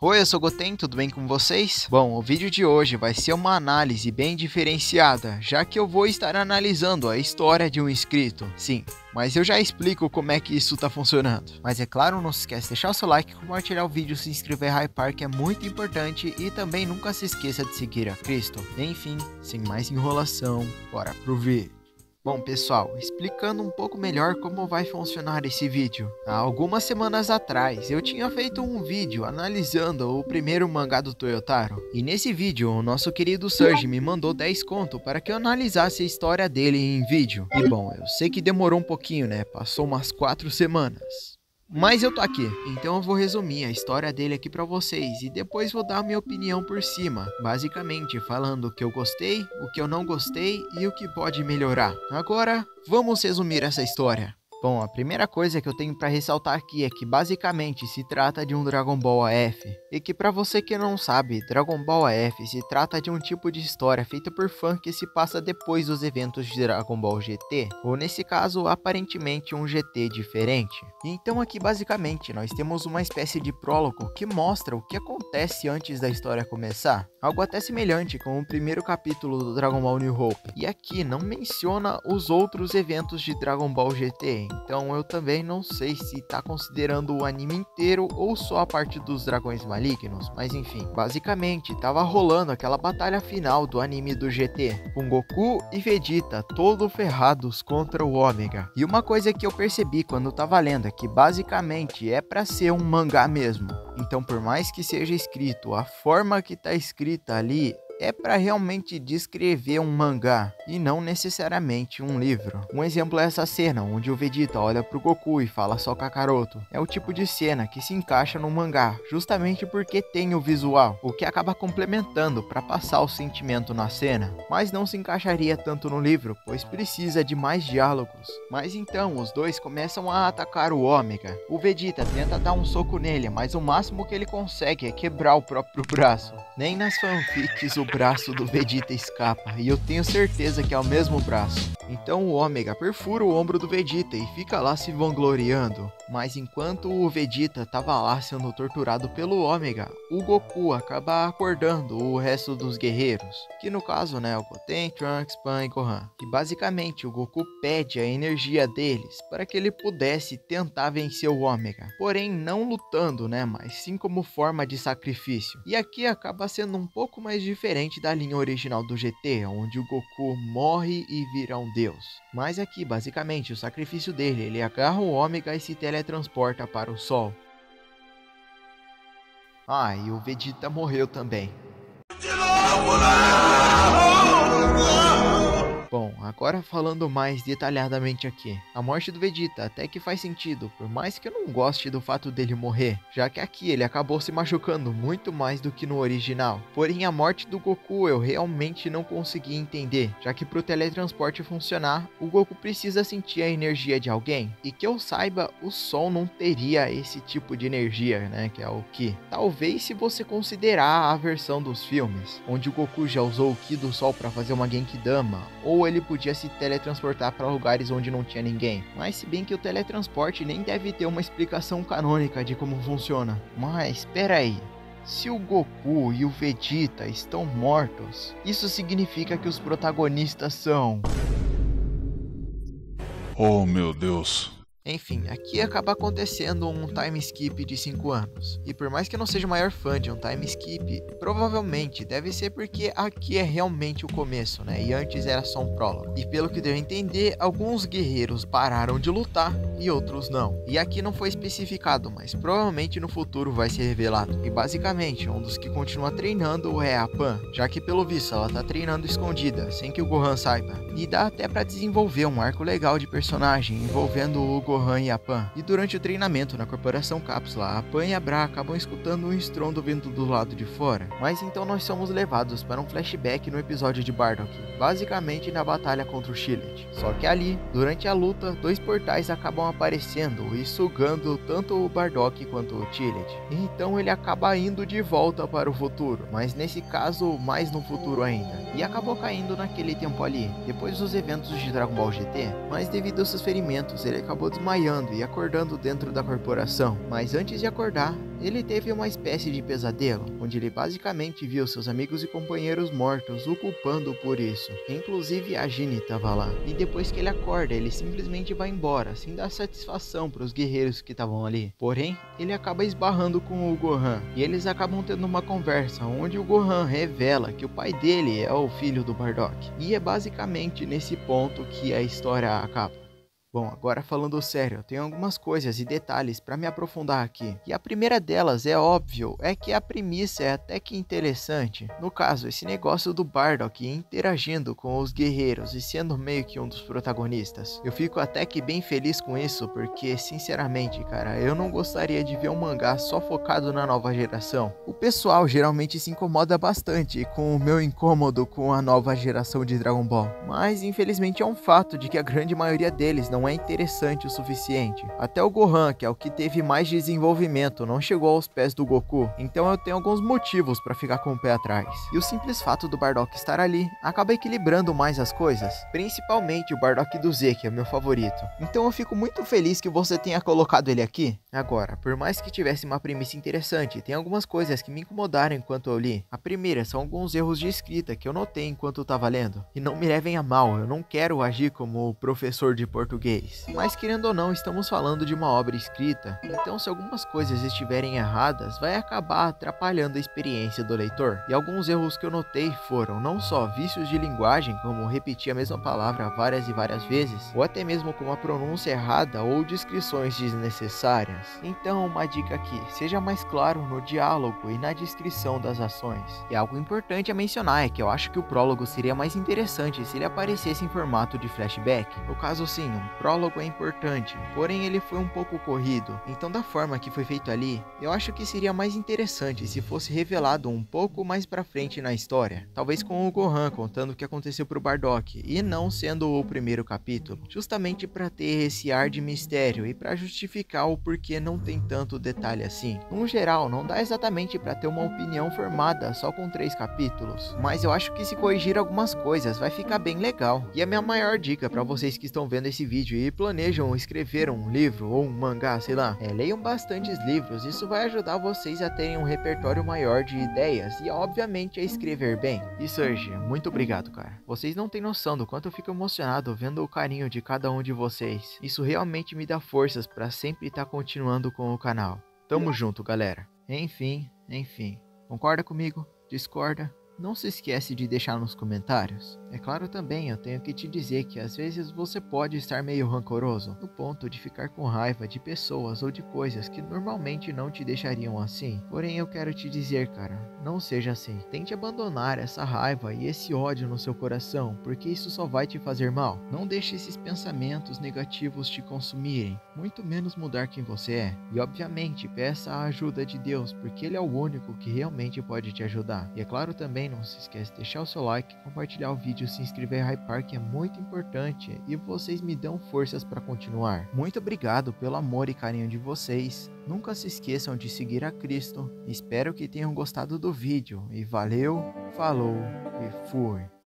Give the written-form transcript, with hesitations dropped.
Oi, eu sou o Goten, tudo bem com vocês? Bom, o vídeo de hoje vai ser uma análise bem diferenciada, já que eu vou estar analisando a história de um inscrito. Sim, mas eu já explico como é que isso tá funcionando. Mas é claro, não se esquece de deixar o seu like, compartilhar o vídeo, se inscrever e hypar, que é muito importante, e também nunca se esqueça de seguir a Cristo. Enfim, sem mais enrolação, bora pro vídeo. Bom pessoal, explicando um pouco melhor como vai funcionar esse vídeo. Há algumas semanas atrás eu tinha feito um vídeo analisando o primeiro mangá do Toyotaro. E nesse vídeo o nosso querido Surge me mandou 10 conto para que eu analisasse a história dele em vídeo. E bom, eu sei que demorou um pouquinho, né? Passou umas 4 semanas. Mas eu tô aqui, então eu vou resumir a história dele aqui pra vocês e depois vou dar a minha opinião por cima, basicamente falando o que eu gostei, o que eu não gostei e o que pode melhorar. Agora, vamos resumir essa história. Bom, a primeira coisa que eu tenho para ressaltar aqui é que basicamente se trata de um Dragon Ball AF. E que para você que não sabe, Dragon Ball AF se trata de um tipo de história feita por fã que se passa depois dos eventos de Dragon Ball GT, ou nesse caso, aparentemente um GT diferente. Então aqui basicamente nós temos uma espécie de prólogo que mostra o que acontece antes da história começar. Algo até semelhante com o primeiro capítulo do Dragon Ball New Hope. E aqui não menciona os outros eventos de Dragon Ball GT. Então eu também não sei se tá considerando o anime inteiro ou só a parte dos dragões malignos, mas enfim. Basicamente, tava rolando aquela batalha final do anime do GT, com Goku e Vegeta todo ferrados contra o Ômega. E uma coisa que eu percebi quando tava lendo é que basicamente é pra ser um mangá mesmo. Então por mais que seja escrito, a forma que tá escrita ali é para realmente descrever um mangá e não necessariamente um livro. Um exemplo é essa cena onde o Vegeta olha pro Goku e fala só Kakaroto. É o tipo de cena que se encaixa no mangá, justamente porque tem o visual, o que acaba complementando para passar o sentimento na cena, mas não se encaixaria tanto no livro, pois precisa de mais diálogos. Mas então os dois começam a atacar o Ômega. O Vegeta tenta dar um soco nele, mas o máximo que ele consegue é quebrar o próprio braço. Nem nas fanfics o braço do Vegeta escapa, e eu tenho certeza que é o mesmo braço. Então o Ômega perfura o ombro do Vegeta e fica lá se vangloriando. Mas enquanto o Vegeta tava lá sendo torturado pelo Ômega, o Goku acaba acordando o resto dos guerreiros, que no caso, né, o Goten, Trunks, Pan e Gohan. E basicamente o Goku pede a energia deles para que ele pudesse tentar vencer o Ômega, porém não lutando, né, mas sim como forma de sacrifício. E aqui acaba sendo um pouco mais diferente da linha original do GT, onde o Goku morre e vira um deus. Mas aqui, basicamente, o sacrifício dele, ele agarra o Ômega e se teletransporta para o Sol. Ah, e o Vegeta morreu também. Bom, agora falando mais detalhadamente aqui, a morte do Vegeta até que faz sentido, por mais que eu não goste do fato dele morrer, já que aqui ele acabou se machucando muito mais do que no original. Porém a morte do Goku eu realmente não consegui entender, já que pro teletransporte funcionar, o Goku precisa sentir a energia de alguém, e que eu saiba, o Sol não teria esse tipo de energia, né, que é o Ki. Talvez se você considerar a versão dos filmes, onde o Goku já usou o Ki do Sol para fazer uma Genkidama, ou ele podia se teletransportar para lugares onde não tinha ninguém. Mas se bem que o teletransporte nem deve ter uma explicação canônica de como funciona. Mas espera aí, se o Goku e o Vegeta estão mortos, isso significa que os protagonistas são... Oh meu Deus. Enfim, aqui acaba acontecendo um time skip de 5 anos. E por mais que eu não seja o maior fã de um time skip, provavelmente deve ser porque aqui é realmente o começo, né? E antes era só um prólogo. E pelo que deu a entender, alguns guerreiros pararam de lutar e outros não. E aqui não foi especificado, mas provavelmente no futuro vai ser revelado. E basicamente, um dos que continua treinando é a Pan, já que pelo visto ela tá treinando escondida, sem que o Gohan saiba. E dá até pra desenvolver um arco legal de personagem envolvendo o Gohan e a Pan. E durante o treinamento na Corporação Cápsula, a Pan e a Bra acabam escutando um estrondo vindo do lado de fora. Mas então nós somos levados para um flashback no episódio de Bardock, basicamente na batalha contra o Chillet. Só que ali, durante a luta, 2 portais acabam aparecendo e sugando tanto o Bardock quanto o Chillet. Então ele acaba indo de volta para o futuro, mas nesse caso mais no futuro ainda. E acabou caindo naquele tempo ali, depois dos eventos de Dragon Ball GT, mas devido aos seus ferimentos ele acabou desmaiando desmaiando e acordando dentro da corporação. Mas antes de acordar, ele teve uma espécie de pesadelo, onde ele basicamente viu seus amigos e companheiros mortos, o culpando por isso. Inclusive a Ginny estava lá. E depois que ele acorda, ele simplesmente vai embora, sem dar satisfação para os guerreiros que estavam ali. Porém, ele acaba esbarrando com o Gohan, e eles acabam tendo uma conversa, onde o Gohan revela que o pai dele é o filho do Bardock. E é basicamente nesse ponto que a história acaba. Bom, agora falando sério, eu tenho algumas coisas e detalhes para me aprofundar aqui. E a primeira delas, é óbvio, é que a premissa é até que interessante. No caso, esse negócio do Bardock interagindo com os guerreiros e sendo meio que um dos protagonistas. Eu fico até que bem feliz com isso, porque, sinceramente, cara, eu não gostaria de ver um mangá só focado na nova geração. O pessoal geralmente se incomoda bastante com o meu incômodo com a nova geração de Dragon Ball. Mas, infelizmente, é um fato de que a grande maioria deles não é interessante o suficiente. Até o Gohan, que é o que teve mais desenvolvimento, não chegou aos pés do Goku, então eu tenho alguns motivos para ficar com o pé atrás. E o simples fato do Bardock estar ali acaba equilibrando mais as coisas, principalmente o Bardock do Z, que é meu favorito. Então eu fico muito feliz que você tenha colocado ele aqui. Agora, por mais que tivesse uma premissa interessante, tem algumas coisas que me incomodaram enquanto eu li. A primeira são alguns erros de escrita que eu notei enquanto eu tava lendo. E não me levem a mal, eu não quero agir como o professor de português. Mas querendo ou não, estamos falando de uma obra escrita, então se algumas coisas estiverem erradas, vai acabar atrapalhando a experiência do leitor. E alguns erros que eu notei foram não só vícios de linguagem, como repetir a mesma palavra várias e várias vezes, ou até mesmo com uma pronúncia errada ou descrições desnecessárias. Então uma dica aqui, seja mais claro no diálogo e na descrição das ações. E algo importante a mencionar é que eu acho que o prólogo seria mais interessante se ele aparecesse em formato de flashback. No caso sim, um prólogo é importante, porém ele foi um pouco corrido, então da forma que foi feito ali, eu acho que seria mais interessante se fosse revelado um pouco mais pra frente na história, talvez com o Gohan contando o que aconteceu pro Bardock, e não sendo o primeiro capítulo, justamente pra ter esse ar de mistério e pra justificar o porquê não tem tanto detalhe assim. No geral, não dá exatamente pra ter uma opinião formada só com 3 capítulos, mas eu acho que se corrigir algumas coisas vai ficar bem legal. E a minha maior dica pra vocês que estão vendo esse vídeo e planejam escrever um livro ou um mangá, sei lá, leiam bastantes livros, isso vai ajudar vocês a terem um repertório maior de ideias e obviamente a escrever bem. E Serge, muito obrigado, cara. Vocês não têm noção do quanto eu fico emocionado vendo o carinho de cada um de vocês. Isso realmente me dá forças para sempre estar continuando com o canal. Tamo junto, galera. Enfim. Concorda comigo? Discorda? Não se esquece de deixar nos comentários. É claro também, eu tenho que te dizer que às vezes você pode estar meio rancoroso, no ponto de ficar com raiva de pessoas ou de coisas que normalmente não te deixariam assim. Porém eu quero te dizer, cara, não seja assim. Tente abandonar essa raiva e esse ódio no seu coração, porque isso só vai te fazer mal. Não deixe esses pensamentos negativos te consumirem, muito menos mudar quem você é. E obviamente peça a ajuda de Deus, porque Ele é o único que realmente pode te ajudar. E é claro também, não se esquece de deixar o seu like, compartilhar o vídeo, se inscrever em Hypar, que é muito importante e vocês me dão forças para continuar. Muito obrigado pelo amor e carinho de vocês. Nunca se esqueçam de seguir a Cristo. Espero que tenham gostado do vídeo e valeu, falou e fui.